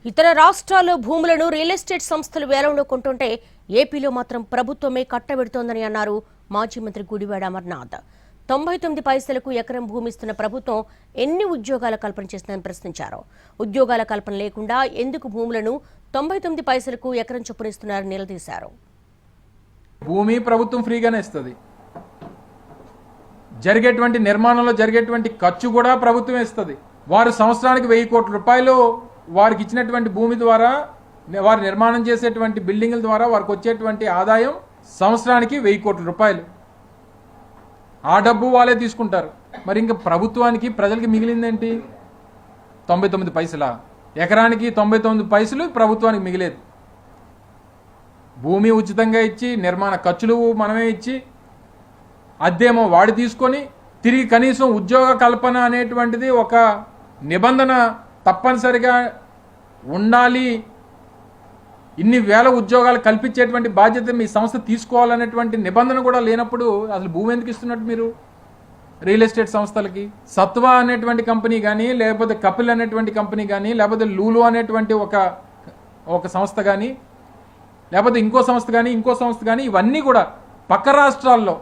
ఇతర రాష్ట్రాల్లో భూములను రియల్ ఎస్టేట్ సంస్థలు వేలంలో కొంటుంటే ఏపీలో మాత్రం ప్రభుత్వమే కట్టబెడుతోందని అన్నారు మాజీ మంత్రి గుడివాడ అమర్నాథ్. 99 పైసలకు ఎకరం భూమి ఇస్తున్న ప్రభుత్వం ఎన్ని ఉద్యోగాల కల్పన చేస్తుందని ప్రశ్నించారు. ఉద్యోగాల కల్పన లేకుండా ఎందుకు భూములను 99 పైసలకు ఎకరం చొప్పున ఇస్తున్నారని నిలదీశారు. భూమి ప్రభుత్వం ఫ్రీగానే ఇస్తుంది. జరిగేటువంటి నిర్మాణంలో జరిగేటువంటి ఖర్చు కూడా ప్రభుత్వమే ఇస్తుంది. వారు సంవత్సరానికి 1000 కోట్ల రూపాయలు వారికి ఇచ్చినటువంటి భూమి ద్వారా వారు నిర్మాణం చేసేటువంటి బిల్డింగుల ద్వారా వారికి వచ్చేటువంటి ఆదాయం సంవత్సరానికి 1000 కోట్ల రూపాయలు. ఆ డబ్బు వాళ్ళే తీసుకుంటారు. మరి ఇంకా ప్రభుత్వానికి ప్రజలకి మిగిలిందేంటి? 99 పైసల ఎకరానికి 99 పైసలు ప్రభుత్వానికి మిగిలేదు. భూమి ఉచితంగా ఇచ్చి నిర్మాణ ఖర్చులు మనమే ఇచ్చి అద్దేమో వాడు తీసుకొని తిరిగి కనీసం ఉద్యోగ కల్పన అనేటువంటిది ఒక నిబంధన తప్పనిసరిగా ఉండాలి, ఇన్ని వేల ఉద్యోగాలు కల్పించేటువంటి బాధ్యత మీ సంస్థ తీసుకోవాలనేటువంటి నిబంధన కూడా లేనప్పుడు అసలు భూమి ఎందుకు ఇస్తున్నట్టు మీరు రియల్ ఎస్టేట్ సంస్థలకి? సత్వా అనేటువంటి కంపెనీ కానీ, లేకపోతే కపిల్ అనేటువంటి కంపెనీ కానీ, లేకపోతే లూలు అనేటువంటి ఒక సంస్థ కానీ, లేకపోతే ఇంకో సంస్థ కానీ ఇవన్నీ కూడా పక్క రాష్ట్రాల్లో